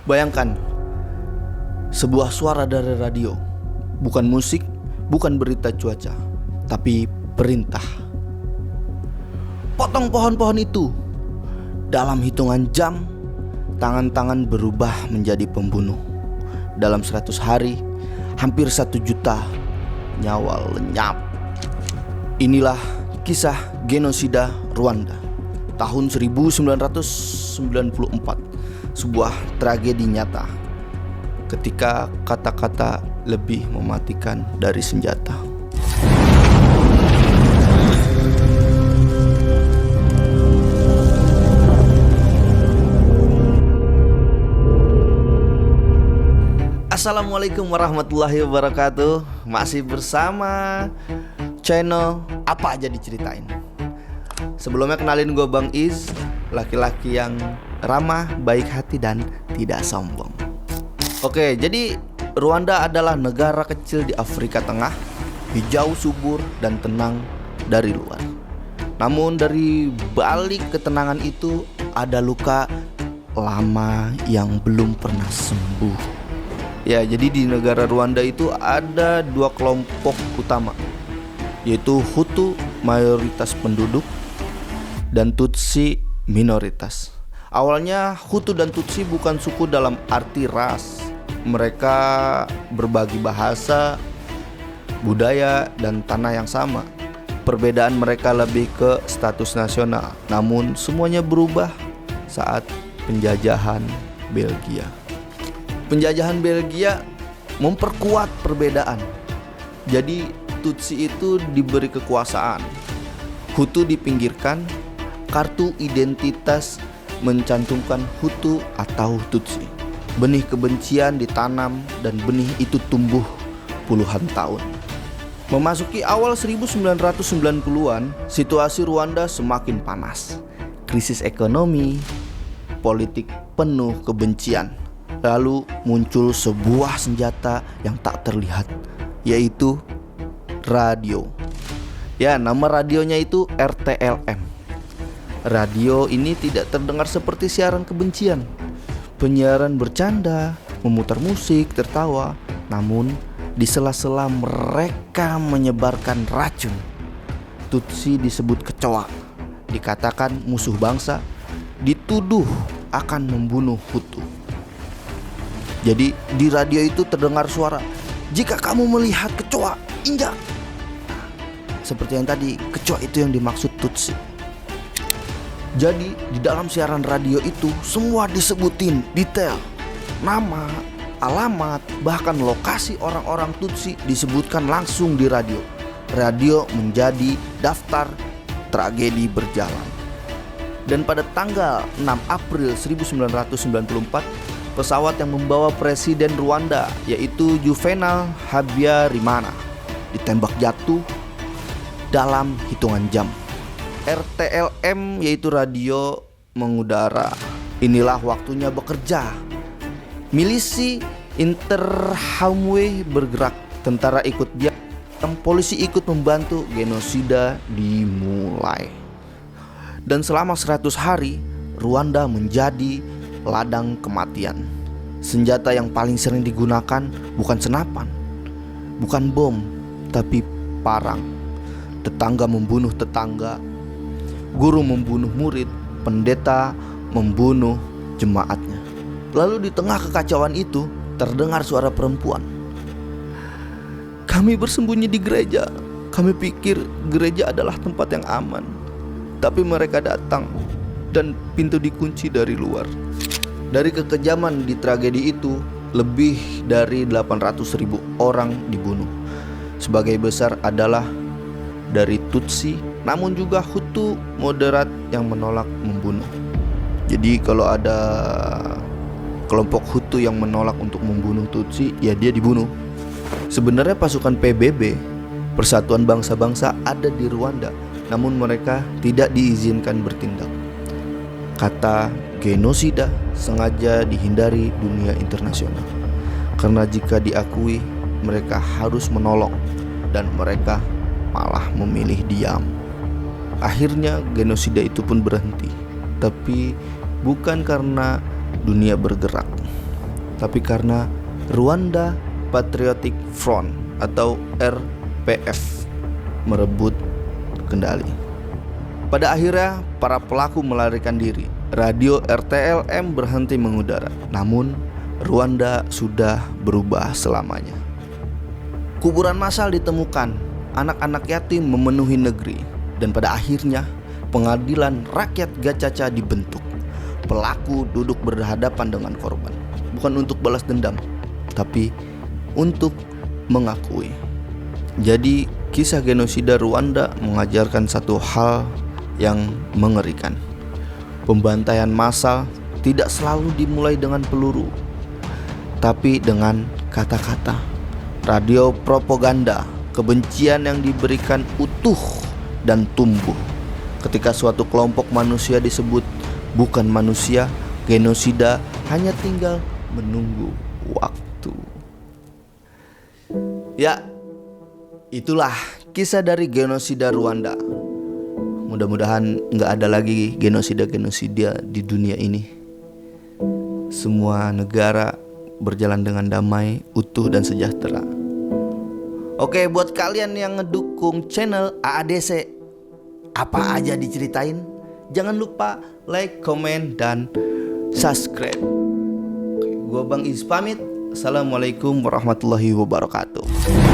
Bayangkan, sebuah suara dari radio, bukan musik, bukan berita cuaca, tapi perintah. Potong pohon-pohon itu. Dalam hitungan jam, tangan-tangan berubah menjadi pembunuh. Dalam 100 hari, hampir 1 juta nyawa lenyap. Inilah kisah genosida Rwanda tahun 1994. Sebuah tragedi nyata ketika kata-kata lebih mematikan dari senjata. Assalamualaikum warahmatullahi wabarakatuh. Masih bersama channel Apa Aja Diceritain. Sebelumnya kenalin gue Bang Iz, laki-laki yang ramah, baik hati, dan tidak sombong. Oke, jadi Rwanda adalah negara kecil di Afrika Tengah, hijau subur dan tenang dari luar. Namun dari balik ketenangan itu ada luka lama yang belum pernah sembuh. Ya, jadi di negara Rwanda itu ada 2 kelompok utama, yaitu Hutu mayoritas penduduk dan Tutsi minoritas. Awalnya Hutu dan Tutsi bukan suku dalam arti ras. Mereka berbagi bahasa, budaya, dan tanah yang sama. Perbedaan mereka lebih ke status nasional. Namun semuanya berubah saat penjajahan Belgia. Penjajahan Belgia memperkuat perbedaan. Jadi Tutsi itu diberi kekuasaan, Hutu dipinggirkan. Kartu identitas mencantumkan Hutu atau Tutsi. Benih kebencian ditanam dan benih itu tumbuh puluhan tahun. Memasuki awal 1990-an, situasi Rwanda semakin panas. Krisis ekonomi, politik penuh kebencian. Lalu muncul sebuah senjata yang tak terlihat, yaitu radio. Ya, nama radionya itu RTLM. Radio ini tidak terdengar seperti siaran kebencian, penyiaran bercanda, memutar musik, tertawa. Namun di sela-sela mereka menyebarkan racun. Tutsi disebut kecoa, dikatakan musuh bangsa, dituduh akan membunuh Hutu. Jadi di radio itu terdengar suara, "Jika kamu melihat kecoa, injak." Seperti yang tadi, kecoa itu yang dimaksud Tutsi. Jadi di dalam siaran radio itu semua disebutin detail, nama, alamat, bahkan lokasi orang-orang Tutsi disebutkan langsung di radio. Radio menjadi daftar tragedi berjalan. Dan pada tanggal 6 April 1994, pesawat yang membawa Presiden Rwanda, yaitu Juvenal Habyarimana, ditembak jatuh dalam hitungan jam. RTLM, yaitu radio mengudara. Inilah waktunya bekerja. Milisi Interhamwe bergerak, tentara ikut diam, polisi ikut membantu, genosida dimulai. Dan selama 100 hari, Rwanda menjadi ladang kematian. Senjata yang paling sering digunakan bukan senapan, bukan bom, tapi parang. Tetangga membunuh tetangga, guru membunuh murid, pendeta membunuh jemaatnya. Lalu di tengah kekacauan itu terdengar suara perempuan. "Kami bersembunyi di gereja. Kami pikir gereja adalah tempat yang aman. Tapi mereka datang dan pintu dikunci dari luar." Dari kekejaman di tragedi itu, lebih dari 800.000 orang dibunuh. Sebagai besar adalah dari Tutsi, namun juga Hutu moderat yang menolak membunuh. Jadi kalau ada kelompok Hutu yang menolak untuk membunuh Tutsi, ya dia dibunuh. Sebenarnya pasukan PBB, Persatuan Bangsa-Bangsa, ada di Rwanda, namun mereka tidak diizinkan bertindak. Kata genosida sengaja dihindari dunia internasional, karena jika diakui mereka harus menolong, dan mereka malah memilih diam. Akhirnya genosida itu pun berhenti, tapi bukan karena dunia bergerak, tapi karena Rwanda Patriotic Front atau RPF merebut kendali. Pada akhirnya para pelaku melarikan diri. Radio RTLM berhenti mengudara. Namun Rwanda sudah berubah selamanya. Kuburan massal ditemukan, anak-anak yatim memenuhi negeri, dan pada akhirnya pengadilan rakyat Gacaca dibentuk. Pelaku duduk berhadapan dengan korban, bukan untuk balas dendam, tapi untuk mengakui. Jadi kisah genosida Rwanda mengajarkan satu hal yang mengerikan. Pembantaian massal tidak selalu dimulai dengan peluru, tapi dengan kata-kata. Radio propaganda, kebencian yang diberikan utuh dan tumbuh. Ketika suatu kelompok manusia disebut bukan manusia, genosida hanya tinggal menunggu waktu. Ya, itulah kisah dari genosida Rwanda. Mudah-mudahan gak ada lagi genosida di dunia ini. Semua negara berjalan dengan damai, utuh dan sejahtera. Oke, buat kalian yang ngedukung channel AADC, apa aja diceritain, jangan lupa like, komen, dan subscribe. Oke, gua Bang Is pamit. Assalamualaikum warahmatullahi wabarakatuh.